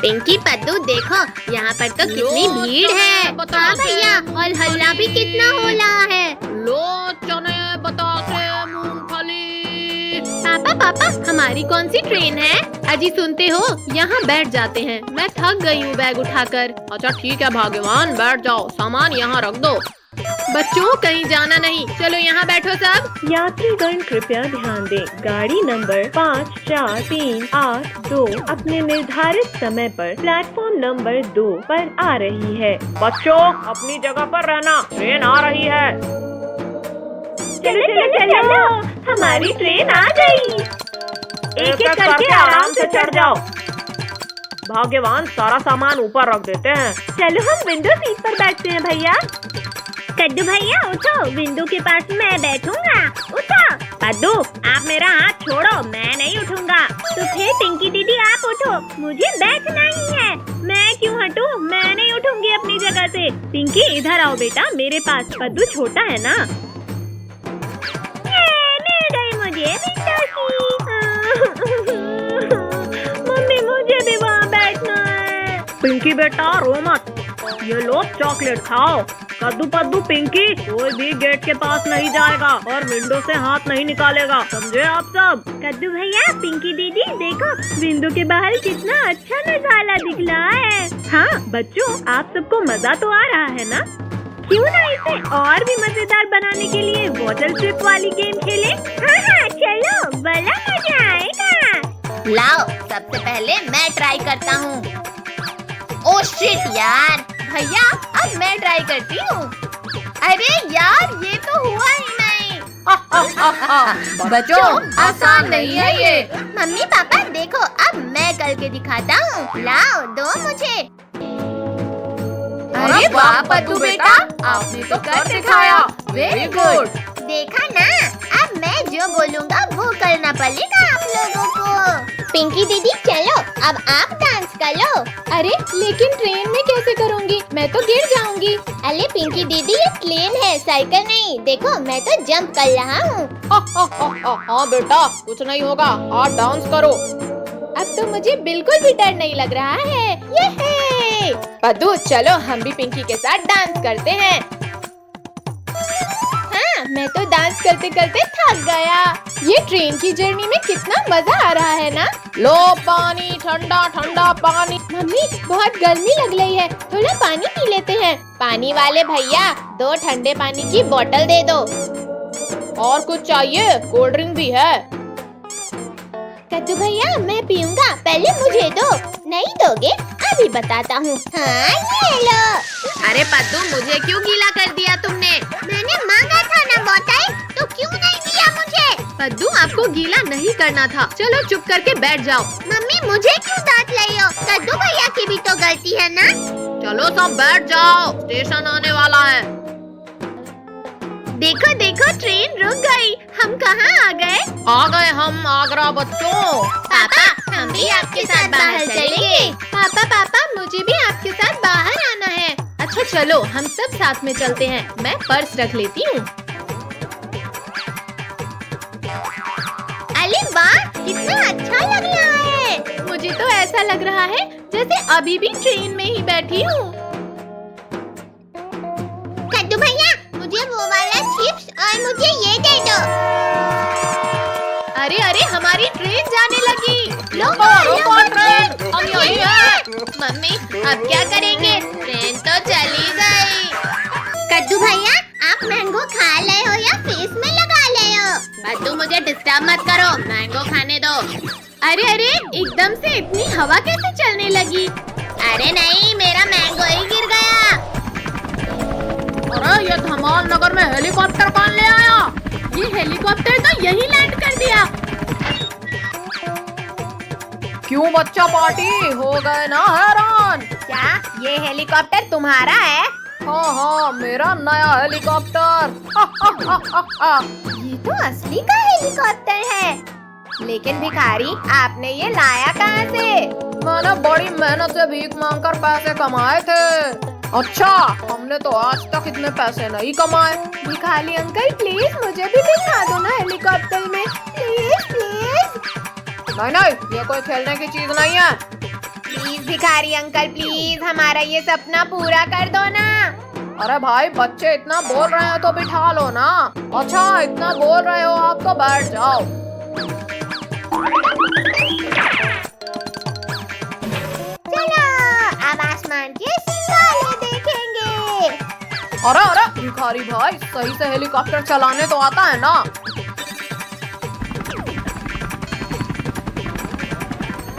पिंकी पद्दू देखो, यहाँ पर तो कितनी भीड़ है। हाँ भैया, और हल्ला भी कितना हो रहा है। लो चने, बतासे, मूंगफली। पापा पापा, हमारी कौन सी ट्रेन है? अजी सुनते हो, यहाँ बैठ जाते हैं, मैं थक गई हूँ बैग उठाकर। अच्छा ठीक है भाग्यवान, बैठ जाओ, सामान यहाँ रख दो। बच्चों कहीं जाना नहीं, चलो यहाँ बैठो सब। यात्रीगण कृपया ध्यान दें, गाड़ी नंबर 54382 अपने निर्धारित समय पर प्लेटफॉर्म नंबर 2 पर आ रही है। बच्चों अपनी जगह पर रहना, ट्रेन आ रही है। चलो चलो चलो, हमारी ट्रेन आ गई। एक एक करके आराम से चढ़ जाओ। भाग्यवान, सारा सामान ऊपर रख देते हैं। चलो हम विंडो सीट पर बैठते हैं भैया। कद्दू भैया उठो, विंडो के पास मैं बैठूंगा। उठो। कद्दू आप मेरा हाथ छोड़ो, मैं नहीं उठूंगा। तो फिर पिंकी दीदी आप उठो, मुझे बैठना ही है। मैं क्यों हटूं? मैं नहीं उठूंगी अपनी जगह से। पिंकी इधर आओ बेटा मेरे पास, कद्दू छोटा है ना। मिल गई मुझे विंडो सीट। मम्मी मुझे भी वहाँ बैठना है। पिंकी बेटा रो मत, ये लो चॉकलेट खाओ। कद्दू पद्दू पिंकी, कोई भी गेट के पास नहीं जाएगा और विंडो से हाथ नहीं निकालेगा, समझे आप सब? कद्दू भैया, पिंकी दीदी देखो, विंडो के बाहर कितना अच्छा नजारा दिख रहा है। हाँ बच्चों, आप सबको मजा तो आ रहा है ना? क्यों ना इसे और भी मजेदार बनाने के लिए बॉटल ट्रिप वाली गेम खेले? हाँ हाँ चलो, बड़ा मजा आएगा। लाओ, सबसे पहले मैं ट्राई करता हूँ। ओह शिट यार, भैया अब मैं ट्राई करती हूँ। अरे यार, ये तो हुआ ही नहीं। बच्चों आसान नहीं है ये। मम्मी पापा देखो, अब मैं करके दिखाता हूँ। लाओ दो मुझे। अरे वाह पद्दू बेटा, आपने तो कर दिखाया, वेरी गुड। देखा ना, अब मैं जो बोलूँगा वो करना पड़ेगा आप लोगों को। पिंकी दीदी चलो, अब आप डांस कर लो। अरे लेकिन ट्रेन में कैसे करूँगी, मैं तो गिर जाऊंगी। अरे पिंकी दीदी, ये ट्रेन है, साइकिल नहीं। देखो मैं तो जंप कर रहा हूँ। हाँ बेटा, कुछ नहीं होगा, आप डांस करो। अब तो मुझे बिल्कुल भी डर नहीं लग रहा है। ये पद्दू चलो, हम भी पिंकी के साथ डांस करते हैं। हाँ, मैं तो डांस करते करते थक गया। ये ट्रेन की जर्नी में कितना मजा आ रहा है ना। लो पानी, ठंडा ठंडा पानी। मम्मी बहुत गर्मी लग रही है, थोड़ा पानी पी लेते हैं। पानी वाले भैया, 2 ठंडे पानी की बोतल दे दो। और कुछ चाहिए? कोल्ड ड्रिंक भी है। कद्दू भैया मैं पीऊंगा, पहले मुझे दो। नहीं दोगे? अभी बताता हूँ। हाँ ये लो। अरे पद्दू, मुझे क्यों गीला कर दिया तुमने? मैंने मांगा था ना बोतल, तो क्यों नहीं दिया मुझे? पद्दू आपको गीला नहीं करना था, चलो चुप करके बैठ जाओ। मम्मी मुझे क्यों डांट रही हो? कद्दू भैया की भी तो गलती है ना। चलो सब बैठ जाओ, स्टेशन आने वाला है। देखो देखो, ट्रेन रुक गई। हम कहाँ आ गए? आ गए हम आगरा बच्चों। पापा हम भी आपके साथ बाहर चलेंगे। पापा पापा, मुझे भी आपके साथ बाहर आना है। अच्छा चलो, हम सब साथ में चलते हैं। मैं पर्स रख लेती हूँ। अरे वाह, कितना अच्छा लग रहा है। मुझे तो ऐसा लग रहा है जैसे अभी भी ट्रेन में ही बैठी हूँ। कद्दू भैया, मुझे वो वाला चिप्स और मुझे ये दे दो। अरे अरे, हमारी ट्रेन जाने लगी। रुको ट्रेन, हम यहीं हैं। मम्मी अब क्या करेंगे? ट्रेन तो चली गई। कद्दू भैया, आप मैंगो खा रहे हो या फेस में लगा रहे हो? कद्दू मुझे डिस्टर्ब मत करो, मैंगो खाने दो। अरे अरे, एकदम से इतनी हवा कैसे चलने लगी? अरे नहीं, मेरा मैंगो ही गिर गया। अरे ये धमाल नगर में हेलीकॉप्टर कौन ले आया? ये हेलीकॉप्टर तो यहीं लैंड कर दिया। क्यों बच्चा पार्टी, हो गए ना हैरान? क्या ये हेलीकॉप्टर तुम्हारा है? हाँ हाँ, मेरा नया हेलीकॉप्टर। ये तो असली का हेलीकॉप्टर है। लेकिन भिखारी, आपने ये लाया कहाँ से? मैंने बड़ी मेहनत से भीख मांगकर पैसे कमाए थे। अच्छा, हमने तो आज तक इतने पैसे नहीं कमाए। भिखारी अंकल प्लीज मुझे भी दिखा दो ना हेलीकॉप्टर में, प्लीज प्लीज। नहीं नहीं, ये कोई खेलने की चीज नहीं है। प्लीज भिखारी अंकल प्लीज हमारा ये सपना पूरा कर दो ना। अरे भाई बच्चे इतना बोल रहे हैं तो बिठा लो ना। अच्छा इतना बोल रहे हो आप तो बैठ जाओ। चलो अब आसमान के सितारे देखेंगे। अरे अरे भिखारी भाई सही से हेलीकॉप्टर चलाने तो आता है ना।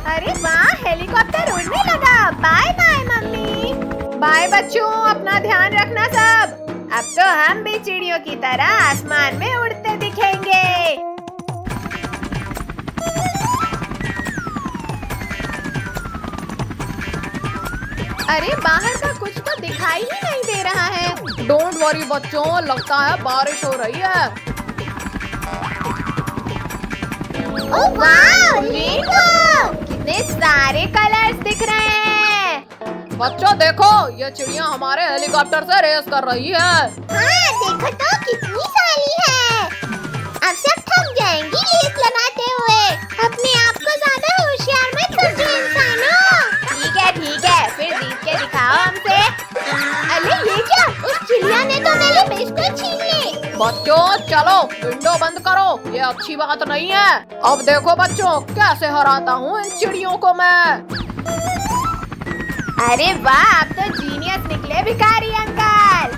अरे वाह हेलीकॉप्टर उड़ने लगा। Bye bye mummy. बाय बच्चों अपना ध्यान रखना सब। अब तो हम भी चिड़ियों की तरह आसमान में उड़ते दिखेंगे। अरे बाहर का कुछ तो दिखाई ही नहीं दे रहा है। डोंट वरी बच्चों लगता है बारिश हो रही है। ओह वाह रेनबो कितने सारे कलर्स दिख रहे हैं। बच्चों देखो ये चिड़िया हमारे हेलीकॉप्टर से रेस कर रही है। हाँ देखो तो कितनी सारी है। अब सब थक जाएंगी रेस लगाते हुए। अपने आप को ज्यादा होशियार मत समझो इंसानों। ठीक है फिर जीत के दिखाओ हमसे। अरे ये क्या उस चिड़िया ने तो मेरे बिस्कुट छीन लिए। बच्चों चलो विंडो बंद करो ये अच्छी बात नहीं है। अब देखो बच्चों कैसे हराता हूँ इन चिड़ियों को मैं। अरे वाह आप तो जीनियस निकले भिखारी अंकल।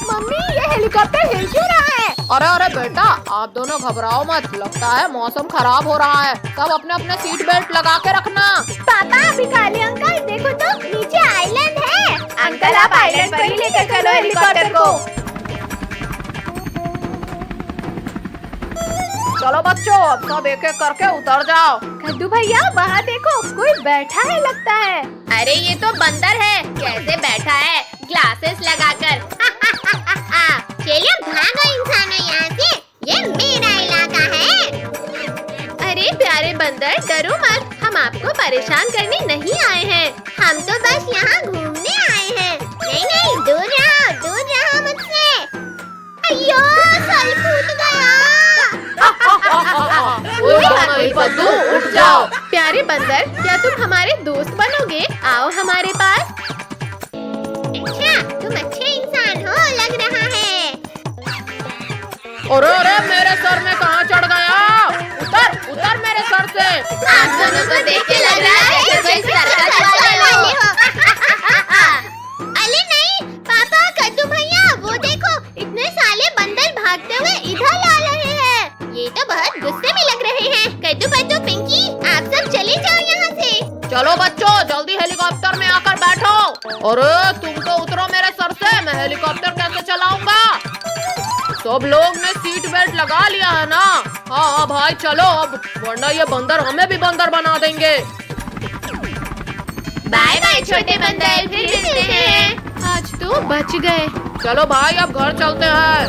मम्मी ये हेलीकॉप्टर हिल क्यों रहा है। अरे अरे बेटा आप दोनों घबराओ मत लगता है मौसम खराब हो रहा है। सब अपने अपने सीट बेल्ट लगा के रखना। पापा भिखारी अंकल देखो तो नीचे आइलैंड है। अंकल आप आइलैंड पर ही लेकर चलो हेलीकॉप्टर को। चलो बच्चों अब सब एक एक करके उतर जाओ। कद्दू भैया वहाँ देखो कोई बैठा है लगता है। अरे ये तो बंदर है। कैसे बैठा है ग्लासेस लगाकर। चलिए भागो इंसानों यहाँ से ये मेरा इलाका है। अरे प्यारे बंदर डरो मत हम आपको परेशान करने नहीं आए हैं। हम तो बस यहाँ घूमने आए हैं। नहीं दूर रहो मुझसे। अयो साल फूट गया। पद्दू उठ जाओ। प्यारे बंदर क्या तुम हमारे दोस्त बनोगे। आओ हमारे पास। अच्छा तुम अच्छे इंसान हो लग रहा है। अरे अरे मेरे सर में कहाँ चढ़ गया। उतर उतर मेरे सर से। आप दोनों को देख के लग रहा है कि कोई सर्कस वाले हो। अरे नहीं पापा कद्दू भैया वो देखो इतने साले बंदर भागते हुए इधर आ रहे हैं। ये तो बहुत गुस्से में लग रहे हैं। कद्दू पद्दू पिंकी आप सब चले जाओ यहाँ से। चलो बच्चों जल्दी हेलीकॉप्टर में आकर बैठो। अरे तुम तो उतरो मेरे सर से मैं हेलीकॉप्टर कैसे चलाऊंगा। सब लोग ने सीट बेल्ट लगा लिया है ना। हाँ भाई चलो अब वरना ये बंदर हमें भी बंदर बना देंगे। बाय बाय छोटे बंदर फिर मिलते हैं। आज तो बच गए। चलो भाई अब घर चलते हैं।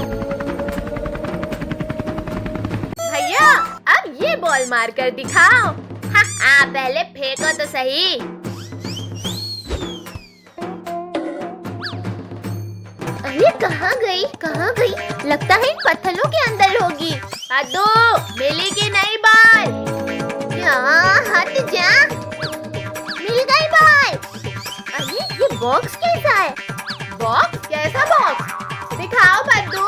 भैया अब ये बॉल मार कर दिखाओ। हाँ पहले फेंको तो सही। अरे कहाँ गई लगता है इन पत्थरों के अंदर होगी। पद्दू मिली कि नहीं बॉल। हट जा। मिल गई बॉल। अरे ये बॉक्स कैसा है। बॉक्स कैसा बॉक्स दिखाओ पद्दू।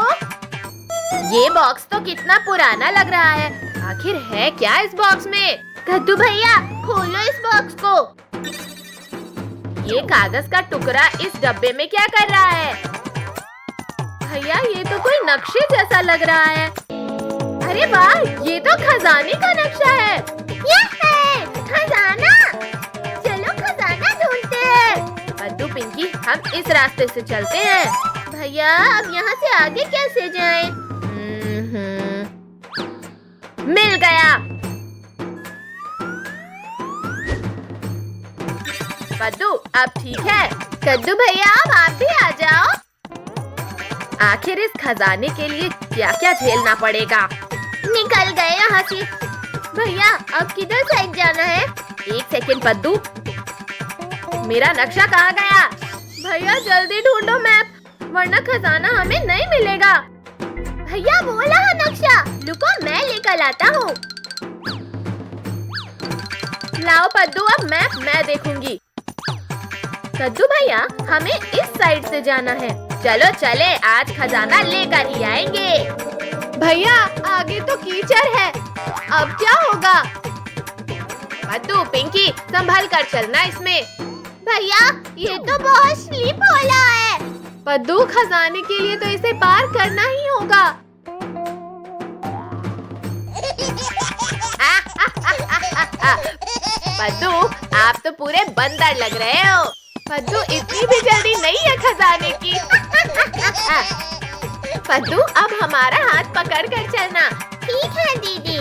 ये बॉक्स तो कितना पुराना लग रहा है। आखिर है क्या इस बॉक्स में। कद्दू भैया खोलो इस बॉक्स को। ये कागज का टुकड़ा इस डब्बे में क्या कर रहा है। भैया ये तो कोई नक्शे जैसा लग रहा है। अरे वाह ये तो खजाने का नक्शा है। यह है खजाना। चलो खजाना ढूंढते हैं। कद्दू पिंकी हम इस रास्ते से चलते हैं। भैया अब यहाँ से आगे कैसे जाएं? मिल गया। कद्दू अब ठीक है। कद्दू भैया अब आप भी आ जाओ। आखिर इस खजाने के लिए क्या क्या झेलना पड़ेगा। निकल गए यहाँ से। भैया अब किधर साइड जाना है। एक सेकंड पद्दू मेरा नक्शा कहाँ गया। भैया जल्दी ढूंढो मैप वरना खजाना हमें नहीं मिलेगा। भैया वो रहा नक्शा। रुको मैं लेकर आता हूँ। लाओ पद्दू अब मैप मैं देखूंगी। कद्दू भैया, हमें इस साइड से जाना है। चलो चले, आज खजाना लेकर ही आएंगे। भैया आगे तो कीचड़ है, अब क्या होगा? पद्दू, पिंकी, संभल कर चलना इसमें। भैया ये तो बहुत स्लिप हो रहा है। पद्दू, खजाने के लिए तो इसे पार करना ही होगा। पद्दू, आप तो पूरे बंदर लग रहे हो। पद्दू, इतनी भी जल्दी नहीं है खजाने की। पद्दू, अब हमारा हाथ पकड़ कर चलना। ठीक है दीदी।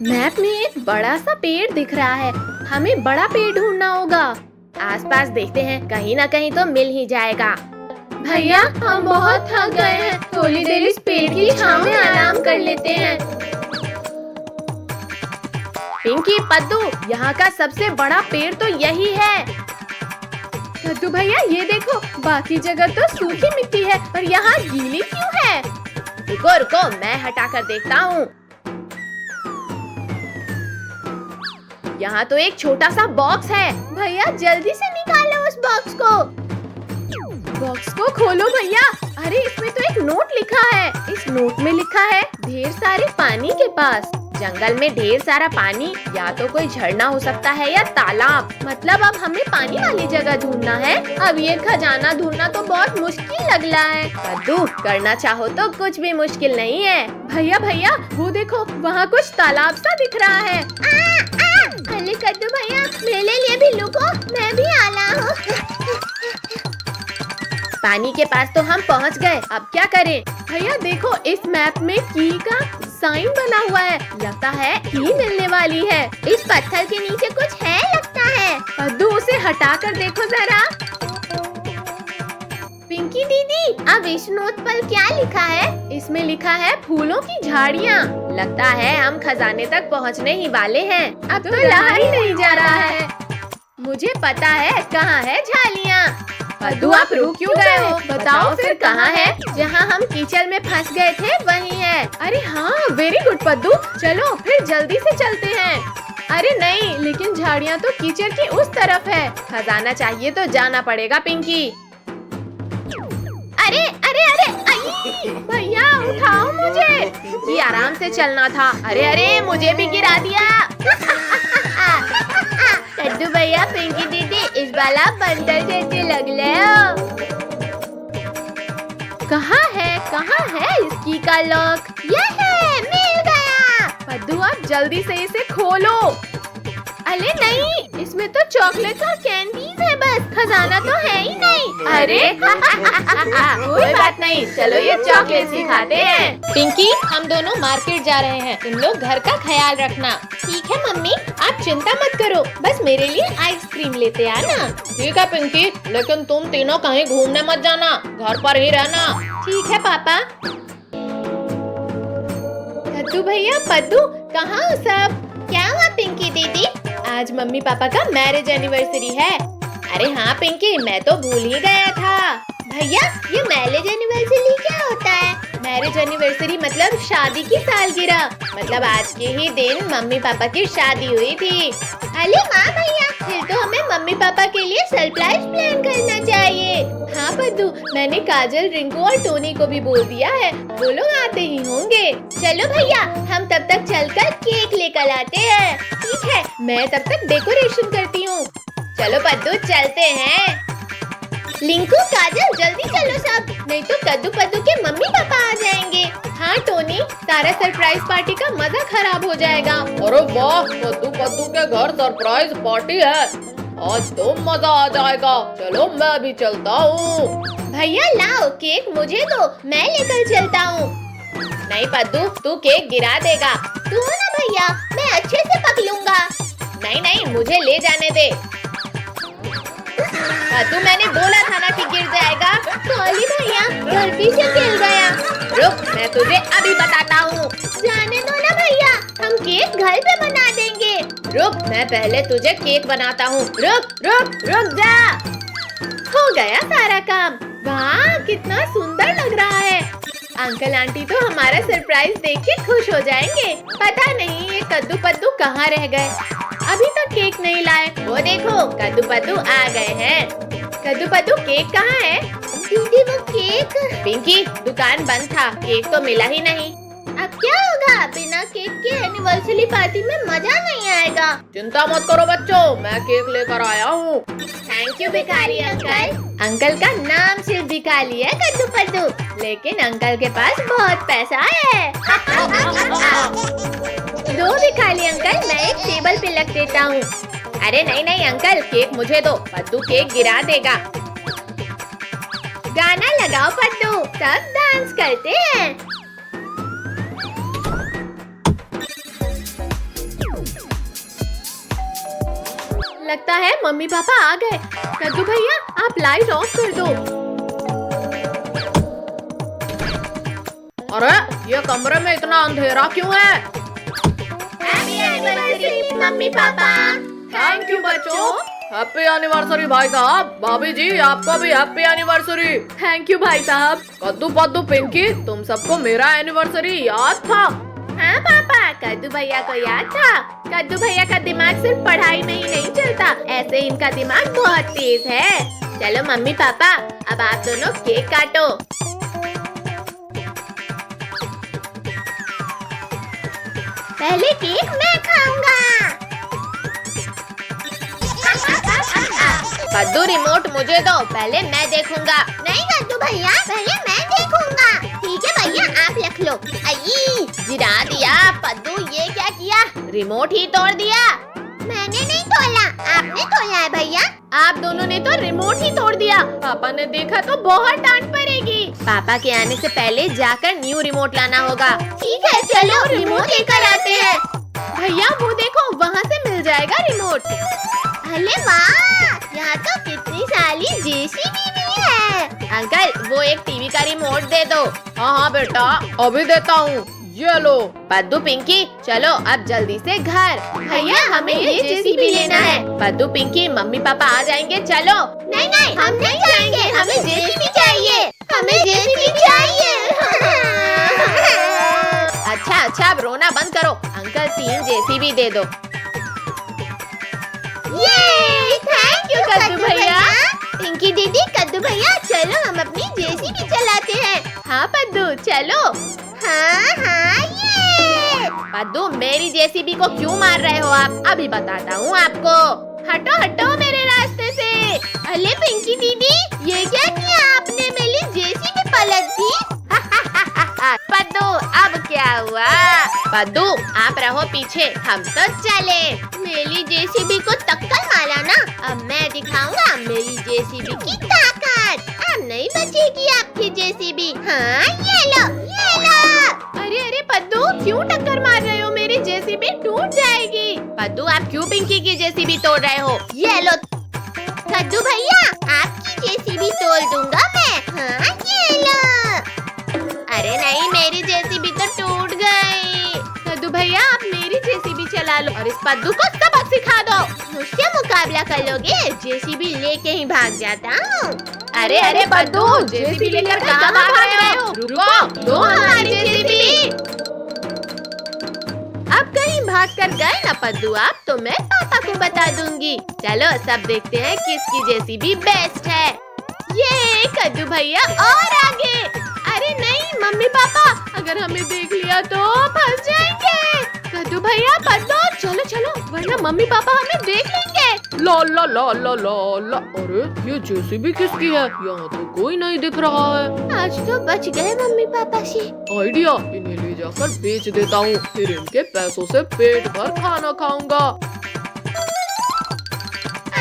मैप में एक बड़ा सा पेड़ दिख रहा है, हमें बड़ा पेड़ ढूंढना होगा। आसपास देखते हैं, कहीं ना कहीं तो मिल ही जाएगा। भैया हम बहुत थक गए हैं, थोड़ी देर इस पेड़ की छांव में आराम कर लेते हैं। पिंकी, पद्दू, यहाँ का सबसे बड़ा पेड़ तो यही है। पद्दू भैया ये देखो, बाकी जगह तो सूखी मिट्टी है पर यहाँ गीली क्यों है? रुको रुको, मैं हटा कर देखता हूँ। यहाँ तो एक छोटा सा बॉक्स है। भैया जल्दी से निकालो उस बॉक्स को। बॉक्स को खोलो भैया। अरे इसमें तो एक नोट लिखा है। इस नोट में लिखा है, ढेर सारे पानी के पास। जंगल में ढेर सारा पानी, या तो कोई झरना हो सकता है या तालाब। मतलब अब हमें पानी वाली जगह ढूंढना है। अब ये खजाना ढूंढना तो बहुत मुश्किल लग रहा है। कद्दू, करना चाहो तो कुछ भी मुश्किल नहीं है। भैया भैया वो देखो, वहाँ कुछ तालाब सा दिख रहा है। अरे कद्दू भैया, मेरे लिए भी रुको, मैं भी आना हूँ। पानी के पास तो हम पहुँच गए, अब क्या करें? भैया देखो, इस मैप में की का साइन बना हुआ है, लगता है की मिलने वाली है। इस पत्थर के नीचे कुछ है लगता है। कद्दू, उसे हटा कर देखो जरा। पिंकी दीदी, अब इस नोट पर क्या लिखा है? इसमें लिखा है फूलों की झाड़ियाँ। लगता है हम खजाने तक पहुँचने ही वाले हैं। अब तो रहा ही नहीं जा रहा है। मुझे पता है कहाँ है झालियाँ। पद्दू, आप रुक क्यों गए हो? बताओ फिर कहाँ है? जहाँ हम कीचड़ में फंस गए थे वही है। अरे हाँ, वेरी गुड पद्दू, चलो फिर जल्दी से चलते हैं। अरे नहीं, लेकिन झाड़ियाँ तो कीचड़ की उस तरफ है। खजाना चाहिए तो जाना पड़ेगा पिंकी। अरे अरे अरे, भैया उठाओ मुझे। जी आराम से चलना था। अरे अरे, मुझे भी गिरा दिया। कद्दू भैया, पिंकी दीदी, इस बार आप बंदर जैसे लग रहे हो। कहाँ है इसकी का लॉक? ये है, मिल गया। पद्दू, आप जल्दी से इसे खोलो। अरे नहीं, इसमें तो चॉकलेट और कैंडीज है बस, खजाना तो है ही नहीं। अरे कोई बात नहीं, चलो ये चॉकलेट ही खाते हैं। पिंकी, हम दोनों मार्केट जा रहे हैं, तुम लोग घर का ख्याल रखना। ठीक है मम्मी, आप चिंता मत करो, बस मेरे लिए आइसक्रीम लेते आना। ठीक है पिंकी, लेकिन तुम तीनों कहीं घूमने मत जाना, घर पर ही रहना। ठीक है पापा। कद्दू भैया, पद्दू, कहाँ हो सब? क्या हुआ पिंकी दीदी? आज मम्मी पापा का मैरिज एनिवर्सरी है। अरे हाँ पिंकी, मैं तो भूल ही गया था। भैया, ये मैरिज एनिवर्सरी क्या होता है? मैरिज एनिवर्सरी मतलब शादी की सालगिरह। मतलब आज के ही दिन मम्मी पापा की शादी हुई थी। अरे हाँ भैया, फिर तो हमें मम्मी पापा के लिए सरप्राइज प्लान करना चाहिए। हाँ पद्दू, मैंने काजल, रिंकू और टोनी को भी बोल दिया है, वो लोग आते ही होंगे। चलो भैया, हम तब तक चलकर केक लेकर आते हैं। ठीक है, मैं तब तक डेकोरेशन करती हूँ। चलो पद्दू, चलते हैं। लिंकू, काजल, जल्दी चलो सब, नहीं तो कद्दू पद्दू के मम्मी पापा आ जाएंगे। हाँ टोनी, सारा सरप्राइज पार्टी का मजा खराब हो जाएगा। अरे वाह, कद्दू पद्दू के घर सरप्राइज पार्टी है, आज तो मजा आ जाएगा। चलो मैं भी चलता हूँ। भैया लाओ केक, मुझे दो, मैं लेकर चलता हूँ। नहीं पद्दू, तू केक गिरा देगा। तू ना भैया, मैं अच्छे से पकड़ूंगा। नहीं नहीं, मुझे ले जाने दे। पद्दू, मैंने बोला था ना कि गिर जाएगा। सॉरी भैया, गलती से गिर गया। रुक, मैं तुझे अभी बताता हूँ। जाने दो ना भैया, हम केक घर पे बना देंगे। रुक, मैं पहले तुझे केक बनाता हूँ। रुक रुक रुक जा। हो गया सारा काम। वाह, कितना सुंदर लग रहा है। अंकल आंटी तो हमारा सरप्राइज देख के खुश हो जाएंगे। पता नहीं ये कद्दू पद्दू कहाँ रह गए। अभी तक केक नहीं लाए। वो देखो कद्दू पद्दू आ गए हैं। कद्दू पद्दू केक कहाँ है? दीदी वो केक। पिंकी दुकान बंद था, केक तो मिला ही नहीं। अब क्या होगा? बिना केक के एनिवर्सरी पार्टी में मजा नहीं आएगा। चिंता मत करो बच्चों, मैं केक लेकर आया हूँ। थैंक यू भिखारी अंकल। अंकल का नाम सिर्फ भिखारी है कद्दू पद्दू, लेकिन अंकल के पास बहुत पैसा है। दो भिखारी अंकल, मैं एक टेबल पे रख देता हूँ। अरे नहीं नहीं अंकल, केक मुझे दो, पद्दू केक गिरा देगा। गाना लगाओ पद्दू, सब डांस करते हैं। लगता है मम्मी पापा आ गए। कद्दू भैया आप लाइट ऑफ कर दो। अरे ये कमरे में इतना अंधेरा क्यों है? Happy anniversary mummy papa. Thank you बच्चों। हैप्पी एनिवर्सरी भाई साहब। भाभी जी आपको भी हैप्पी एनिवर्सरी। थैंक यू भाई साहब। कद्दू पद्दू पिंकी, तुम सबको मेरा एनिवर्सरी याद था? हाँ पापा, कद्दू भैया को याद था। कद्दू भैया का दिमाग सिर्फ पढ़ाई में ही नहीं चलता, ऐसे इनका दिमाग बहुत तेज है। चलो मम्मी पापा, अब आप दोनों केक काटो। पहले केक मैं खाऊंगा। कद्दू रिमोट मुझे दो, पहले मैं देखूंगा। नहीं कद्दू भैया, पहले मैं देखूंगा। ठीक है भैया, आप रख लो। आई, गिरा दिया। पद्दू ये क्या किया? रिमोट ही तोड़ दिया। मैंने नहीं तोड़ा, आपने तोड़ा है भैया। आप दोनों ने तो रिमोट ही तोड़ दिया। पापा ने देखा तो बहुत डांट पड़ेगी। पापा के आने से पहले जाकर न्यू रिमोट लाना होगा। ठीक है चलो रिमोट लेकर आते हैं। भैया वो देखो, वहाँ से मिल जाएगा रिमोट। अरे वाह, यहाँ तो कितनी सारी जेसीबी भी है। अंकल वो एक टीवी का रिमोट दे दो। हाँ हाँ बेटा, अभी देता हूँ, ये लो। पद्दू पिंकी चलो अब जल्दी से घर। भैया हमें ये जेसीबी लेना है। पद्दू पिंकी मम्मी पापा आ जाएंगे, चलो। नहीं नहीं हम नहीं जाएंगे, हमें जेसीबी चाहिए। हमें जेसीबी चाहिए। अच्छा अच्छा अब रोना बंद करो। अंकल 3 जेसीबी दे दो। ये थैंक यू कद्दू भैया। पिंकी दीदी, कद्दू भैया चलो हम अपनी जेसीबी चलाते हैं। हाँ पद्दू चलो। हाँ हाँ ये। पद्दू मेरी जेसीबी को क्यों मार रहे हो आप? अभी बताता हूँ आपको। हटो हटो मेरे रास्ते से। अरे पिंकी दीदी, ये क्या किया आपने? मेरी जेसीबी पलट दी। पद्दू अब क्या हुआ? पद्दू आप रहो पीछे, हम तो चले। मेरी जेसीबी को टक्कर मारा ना, अब मैं दिखाऊंगा मेरी जेसीबी की ताकत। अब नहीं बचेगी आपकी जेसीबी। हाँ ये लो ये लो। अरे अरे पद्दू क्यों टक्कर मार रहे हो? मेरी जेसीबी टूट जाएगी। पद्दू आप क्यों पिंकी की जेसीबी तोड़ रहे हो? ये लो। कद्दू भैया आपकी जेसीबी तोड़ दूंगा मैं। हाँ ये लो। अरे नहीं, मेरी जेसीबी तो टूट गई। कद्दू भैया आप मेरी जेसीबी चला लो और इस पद्दू को सबक सिखा दो। मुझसे मुकाबला कर लोगे? जेसीबी लेके ही भाग जाता हूँ। अरे अरे पद्दू जेसीबी लेकर कहाँ भाग रहे हो? रुको, दो हमारी जेसीबी। अब कहीं भाग कर गए ना पद्दू आप, तो मैं पापा को बता दूंगी। चलो सब देखते हैं किसकी जेसीबी बेस्ट है। ये कद्दू भैया और आगे। अरे नहीं मम्मी पापा, अगर हमें देख लिया तो फंस जाएंगे। कद्दू भैया पद्दू चलो चलो, वरना मम्मी पापा हमें देख लेंगे। ला ला ला ला ला ला। अरे ये जेसीबी किसकी है? यहाँ तो कोई नहीं दिख रहा है। आज तो बच गए मम्मी पापा से। आइडिया, इन्हें ले जाकर बेच देता हूँ, फिर इनके पैसों से पेट भर खाना खाऊंगा।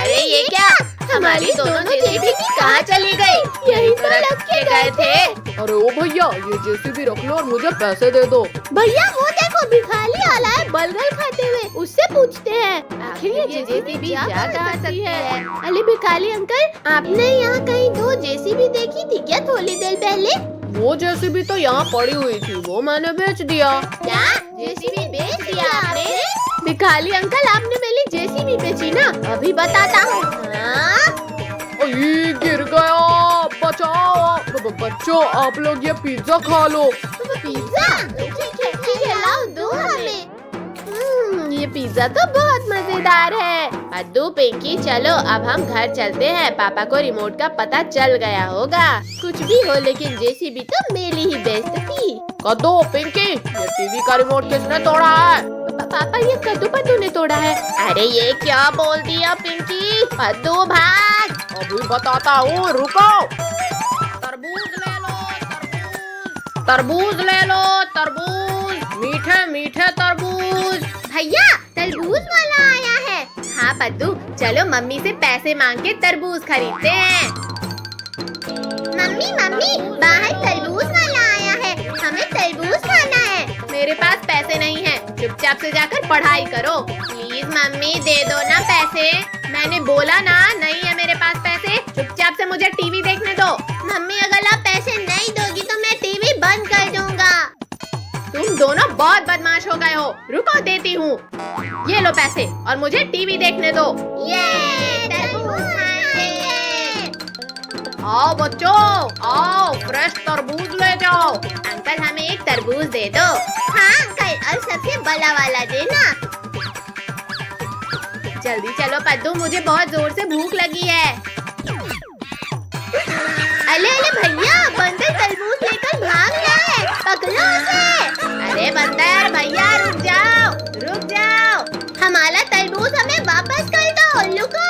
अरे ये क्या? हमारी दोनों जेसीबी कहाँ चली गई? यही तो रख के गए थे। अरे ओ भैया, ये जेसीबी रख लो और मुझे पैसे दे दो। भैया वो देखो भिखारी आला है बलगल खाते हुए, उससे पूछते हैं आखिर ये जेसीबी क्या कर सकती है। अरे भिखारी अंकल, आपने यहाँ कहीं 2 जेसीबी देखी थी क्या थोड़ी देर पहले? वो जेसीबी तो यहाँ पड़ी हुई थी, वो मैंने बेच दिया। क्या जेसीबी बेच दिया आपने? भिखारी अंकल आपने मेरी जेसीबी बेची ना? अभी बताता हूँ। गिर गया, बचाओ। बच्चों आप लोग ये पिज्जा खा लो। पिज्जा? ठीक है लाओ दो हमें। ये पिज्जा तो बहुत मजेदार है। पद्दू, पिंकी, चलो अब हम घर चलते हैं। पापा को रिमोट का पता चल गया होगा। कुछ भी हो लेकिन जेसीबी तो मेरी ही बेस्ट थी। कद्दू, पिंकी, ये टीवी का रिमोट किसने तोड़ा है? पापा, ये कद्दू पद्दू ने तोड़ा है। अरे ये क्या बोल दिया पिंकी? पद्दू भाग। अभी बताता हूँ, रुको। तरबूज ले लो, तरबूज। तरबूज ले लो, तरबूज। मीठे मीठे तरबूज। भैया, तरबूज वाला आया है। हाँ पद्दू, चलो मम्मी से पैसे मांग के तरबूज खरीदते हैं। मम्मी मम्मी, बाहर तरबूज वाला आया है, हमें तरबूज खाना है। मेरे पास पैसे नहीं हैं, चुपचाप से जाकर पढ़ाई करो। प्लीज मम्मी, दे दो ना पैसे। मैंने बोला ना, नहीं है मेरे पास पैसे। चुपचाप से मुझे टीवी देखने दो। मम्मी, अगर आप पैसे नहीं दोगी तो मैं टीवी बंद कर दूंगा। तुम दोनों बहुत बदमाश हो गए हो। रुको, देती हूँ। ये लो पैसे और मुझे टीवी देखने दो। ये तरबूज खाएंगे। आओ बच्चों, आओ, फ्रेश तरबूज ले जाओ। अंकल, हमें एक तरबूज दे दो। हाँ अंकल, और सबसे बड़ा वाला देना। जल्दी चलो पद्दू, मुझे बहुत जोर से भूख लगी है। अले अले भैया, बंदर तरबूज लेकर भाग रहा है, पकड़ो उसे। अरे बंदर भैया, रुक जाओ, रुक जाओ। हमारा तरबूज हमें वापस कर दो। रुको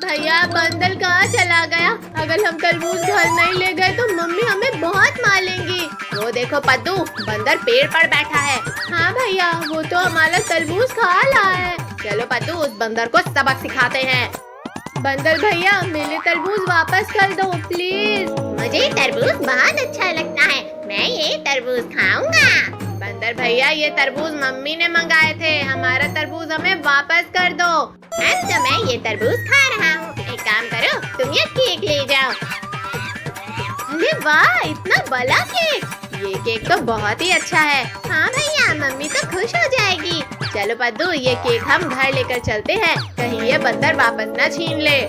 भैया, बंदर कहाँ चला गया? अगर हम तरबूज घर नहीं ले गए तो मम्मी हमें बहुत मारेंगी। वो देखो पद्दू, बंदर पेड़ पर बैठा है। हाँ भैया, वो तो हमारा तरबूज खा रहा है। चलो पद्दू, उस बंदर को सबक सिखाते हैं। बंदर भैया, मेरे तरबूज वापस कर दो प्लीज। मुझे तरबूज बहुत अच्छा लगता है, मैं ये तरबूज खाऊंगा। बंदर भैया, ये तरबूज मम्मी ने मंगाए थे, हमारा तरबूज हमें वापस कर दो। अब तो मैं ये तरबूज खा रहा हूँ। एक काम करो, तुम ये केक ले जाओ। अरे वाह, इतना बड़ा केक। ये केक तो बहुत ही अच्छा है। हाँ भैया, मम्मी तो खुश हो जाएगी। चलो पद्दू, ये केक हम घर लेकर चलते हैं, कहीं ये बंदर वापस ना छीन ले।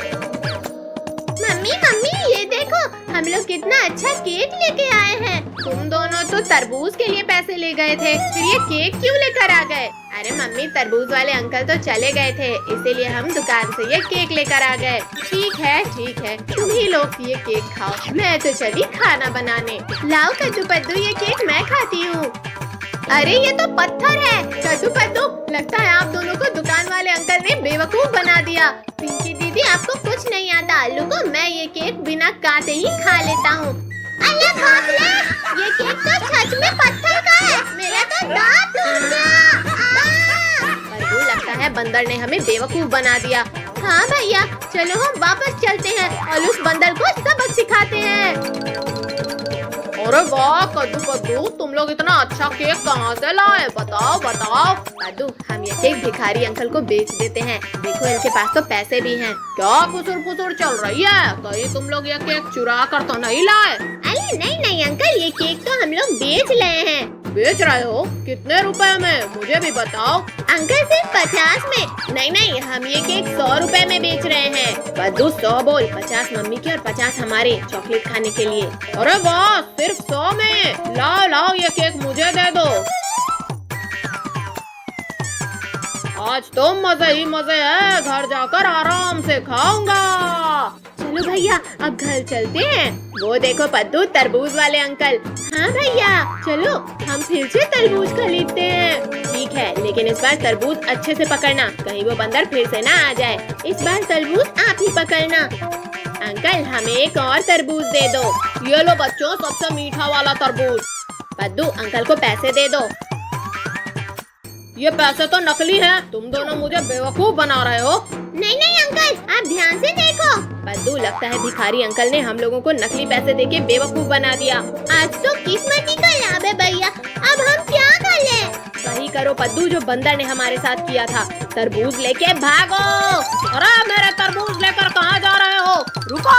मम्मी मम्मी, ये देखो, हम लोग कितना अच्छा केक लेके आए हैं। तुम दोनों तो तरबूज के लिए पैसे ले गए थे, फिर ये केक क्यों लेकर आ गए? अरे मम्मी, तरबूज वाले अंकल तो चले गए थे, इसीलिए हम दुकान से ये केक लेकर आ गए। ठीक है, तुम ही लोग ये केक खाओ, मैं तो चली खाना बनाने। लाओ कद्दू पद्दू, ये केक मैं खाती हूँ। अरे ये तो पत्थर है। कद्दू पद्दू, लगता है आप दोनों को दुकान वाले अंकल ने बेवकूफ बना दिया। पिंकी दीदी, आपको कुछ नहीं आता। लुको, मैं ये केक बिना काटे ही खा लेता हूँ। अरे बाप रे, ये केक तो सच में पत्थर का है। मेरा तो दांत टूट गया। पद्दू, लगता है बंदर ने हमें बेवकूफ बना दिया। हाँ भैया, चलो हम वापस चलते हैं और उस बंदर को सबक सिखाते हैं। अरे वाह कद्दू पद्दू, तुम लोग इतना अच्छा केक कहाँ से लाए? बताओ बताओ। पद्दू, हम ये केक भिखारी अंकल को बेच देते हैं। देखो, इनके पास तो पैसे भी हैं। क्या खुसुर फुसुर चल रही है? कहीं तुम लोग ये केक चुरा कर तो नहीं लाए? अरे नहीं अंकल, ये केक तो हम लोग बेच रहे हैं। बेच रहे हो? कितने रुपए में? मुझे भी बताओ। अंकल, सिर्फ 50 में। नहीं, हम ये केक 100 रुपए में बेच रहे हैं। पद्दू, 100 बोल, 50 मम्मी के और 50 हमारे चॉकलेट खाने के लिए। अरे वाह, सिर्फ 100 में? लाओ, ये केक मुझे दे दो। आज तो मजे ही मजे है, घर जाकर आराम से खाऊंगा। चलो भैया, अब घर चलते हैं। वो देखो पद्दू, तरबूज वाले अंकल। हाँ भैया, चलो हम फिर से तरबूज खरीदते हैं। ठीक है, लेकिन इस बार तरबूज अच्छे से पकड़ना, कहीं वो बंदर फिर से ना आ जाए। इस बार तरबूज आप ही पकड़ना। अंकल, हमें एक और तरबूज दे दो। ये लो बच्चों, सबसे मीठा वाला तरबूज। पद्दू, अंकल को पैसे दे दो। ये पैसे तो नकली हैं। तुम दोनों मुझे बेवकूफ बना रहे हो। नहीं अंकल, आप ध्यान से देखो। पद्दू, लगता है भिखारी अंकल ने हम लोगों को नकली पैसे देके बेवकूफ बना दिया। आज तो किस्मत ही का लाभ है भैया, अब हम क्या कर ले? वही करो पद्दू, जो बंदर ने हमारे साथ किया था। तरबूज लेके भागो। अरे मेरे तरबूज लेकर कहाँ जा रहे हो? रुको।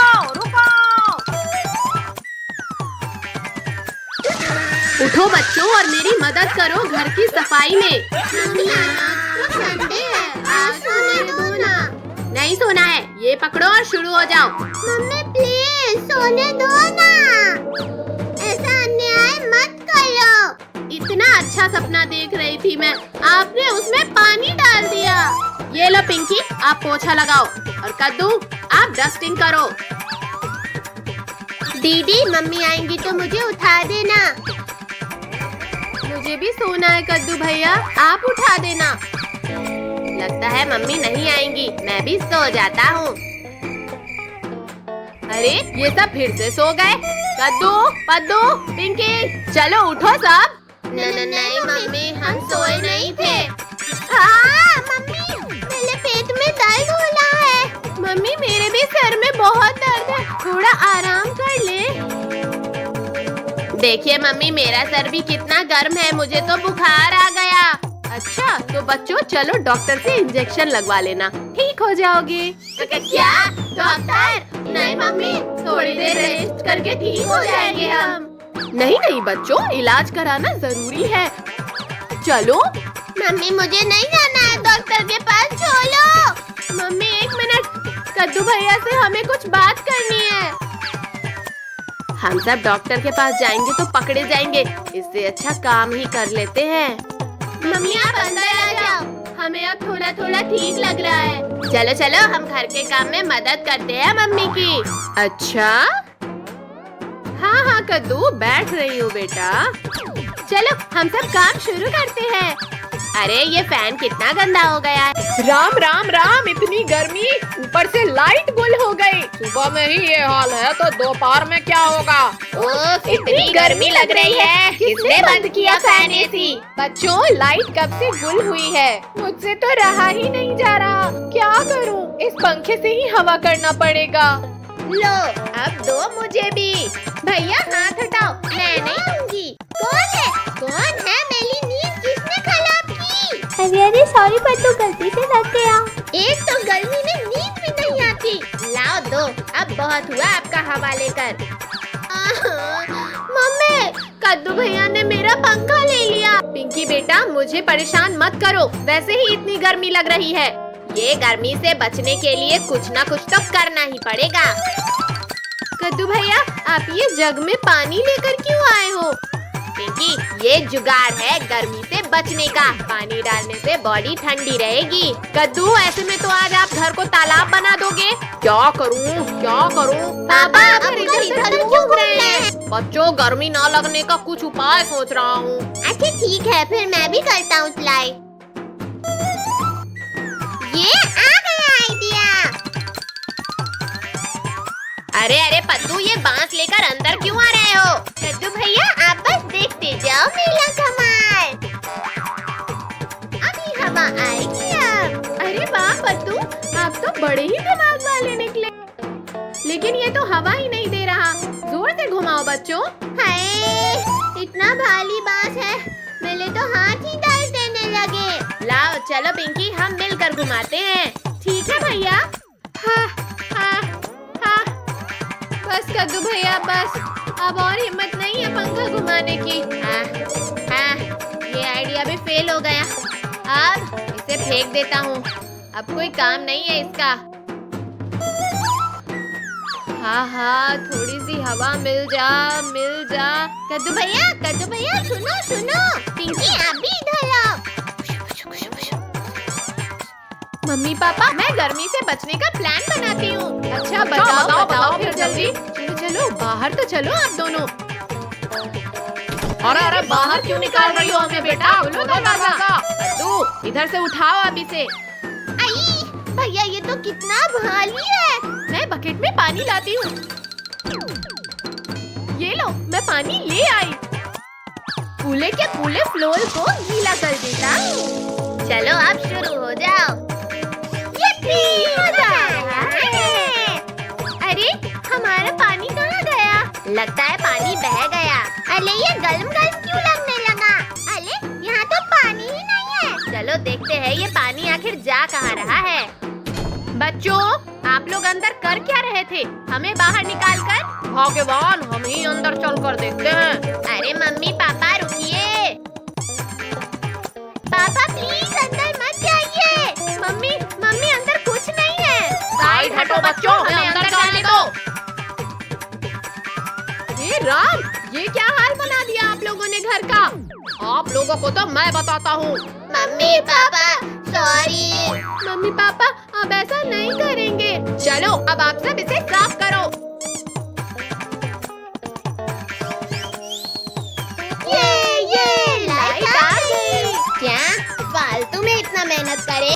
उठो बच्चों और मेरी मदद करो घर की सफाई में। संडे है, आज सोने दो ना। नहीं सोना है, ये पकड़ो और शुरू हो जाओ। मम्मी प्लीज सोने दो ना, ऐसा अन्याय मत करो। इतना अच्छा सपना देख रही थी मैं, आपने उसमें पानी डाल दिया। ये लो पिंकी, आप पोछा लगाओ और कद्दू आप डस्टिंग करो। दीदी मम्मी आएंगी तो मुझे उठा देना। मुझे भी सोना है कद्दू भैया, आप उठा देना। लगता है मम्मी नहीं आएंगी, मैं भी सो जाता हूँ। अरे ये सब फिर से सो गए। कद्दू, पद्दू, पिंकी, चलो उठो सब। नहीं मम्मी, हम सोए नहीं थे। हाँ मम्मी, मेरे पेट में दर्द हो रहा है। मम्मी मेरे भी सर में बहुत दर्द है, थोड़ा आराम कर ले। देखिए मम्मी, मेरा सर भी कितना गर्म है, मुझे तो बुखार आ गया। अच्छा तो बच्चों चलो डॉक्टर से इंजेक्शन लगवा लेना, ठीक हो जाओगे। क्या डॉक्टर? नहीं मम्मी, थोड़ी देर रेस्ट करके ठीक हो जाएंगे हम। नहीं बच्चों, इलाज कराना जरूरी है। चलो। मम्मी मुझे नहीं जाना है डॉक्टर के पास, छोड़ो। मम्मी एक मिनट, कद्दू भैया से हमें कुछ बात करनी है। हम सब डॉक्टर के पास जाएंगे तो पकड़े जाएंगे, इससे अच्छा काम ही कर लेते हैं। मम्मी आप अंदर आ जाओ, हमें अब थोड़ा थोड़ा ठीक लग रहा है। चलो चलो हम घर के काम में मदद करते हैं मम्मी की। अच्छा हाँ कद्दू, बैठ रही हूँ बेटा। चलो हम सब काम शुरू करते हैं। अरे ये फैन कितना गंदा हो गया है। राम राम राम, इतनी गर्मी, ऊपर से लाइट गुल हो गई। सुबह में ही ये हाल है तो दोपहर में क्या होगा। ओह इतनी गर्मी लग रही है, किसने बंद किया फैन एसी? बच्चों लाइट कब से गुल हुई है, मुझसे तो रहा ही नहीं जा रहा। क्या करूं, इस पंखे से ही हवा करना पड़ेगा। लो अब दो मुझे भी। भैया हाथ हटाओ, मैं नहीं दूंगी। कौन है मेरी नींद किसने खराब की? अरे सॉरी पद्दू, गलती से लग गया। एक तो गर्मी में नींद भी नहीं आती। लाओ दो, अब बहुत हुआ आपका हवाले कर। मम्मी कद्दू भैया ने मेरा पंखा ले लिया। पिंकी बेटा मुझे परेशान मत करो, वैसे ही इतनी गर्मी लग रही है। ये गर्मी से बचने के लिए कुछ ना कुछ तो करना ही पड़ेगा। कद्दू भैया आप ये जग में पानी लेकर क्यों आए हो? पिंकी ये जुगाड़ है गर्मी से बचने का, पानी डालने से बॉडी ठंडी रहेगी। कद्दू ऐसे में तो आज आप घर को तालाब बना दोगे। क्या करूं? पापा आप इधर क्यों घूम रहे हैं? बच्चों गर्मी ना लगने का कुछ उपाय सोच रहा हूँ। अच्छा ठीक है, फिर मैं भी करता हूँ ट्राई। ये आ गया आइडिया। अरे पद्दू ये बांस लेकर अंदर क्यों आ रहे हो? कद्दू भैया आप बस देखते जाओ मेरा कमाल। अभी हवा आएगी अब। अरे वाह पद्दू, आप तो बड़े ही दिमाग वाले निकले। लेकिन ये तो हवा ही नहीं दे रहा, जोर से घुमाओ बच्चों। हाय इतना भारी बांस है, मेरे तो हाथ ही दर्द देने लगे। लाओ चलो पिंकी हम मिलकर घुमाते हैं। ठीक है भैया। बस कद्दू भैया बस, अब और हिम्मत नहीं है पंखा घुमाने की। ये आइडिया भी फेल हो गया। अब इसे फेंक देता हूँ, अब कोई काम नहीं है इसका। हाँ थोड़ी सी हवा मिल जा। कद्दू भैया सुनो। पिंकी आप भी इधर आओ। मम्मी पापा मैं गर्मी से बचने का प्लान बनाती हूँ। अच्छा बताओ फिर जल्दी। चलो बाहर तो चलो आप दोनों। अरे बाहर क्यों निकाल रही हो हमें बेटा, खोलो दरवाजा। कद्दू इधर से उठाओ अभी से। आई भैया ये तो कितना भारी है। मैं बकेट में पानी लाती हूँ। ये लो मैं पानी ले आई। पूले के पूले फ्लोर को गीला कर देता हूँ। चलो अब शुरू हो जाओ। मजा आया है। अरे हमारा पानी कहाँ गया? लगता है पानी बह गया। अरे ये गरम क्यों लगने लगा? अरे यहाँ तो पानी ही नहीं है। चलो देखते हैं ये पानी आखिर जा कहाँ रहा है। बच्चों आप लोग अंदर कर क्या रहे थे, हमें बाहर निकाल कर? भगवान हम ही अंदर चल कर देखते हैं। अरे मम्मी पापा रुकिए। पापा प्लीज अंदर मत जाइए। मम्मी अंदर कुछ नहीं है। साइड हटो बच्चों, हमें अंदर जाने दो। हे राम, ये क्या हाल बना दिया आप लोगों ने घर का। आप लोगों को तो मैं बताता हूँ। Mummy papa sorry. Mummy papa अब ऐसा नहीं करेंगे। चलो अब आप सब इसे साफ करो। ये लाइट आ गई। क्या फालतू में इतना मेहनत करे?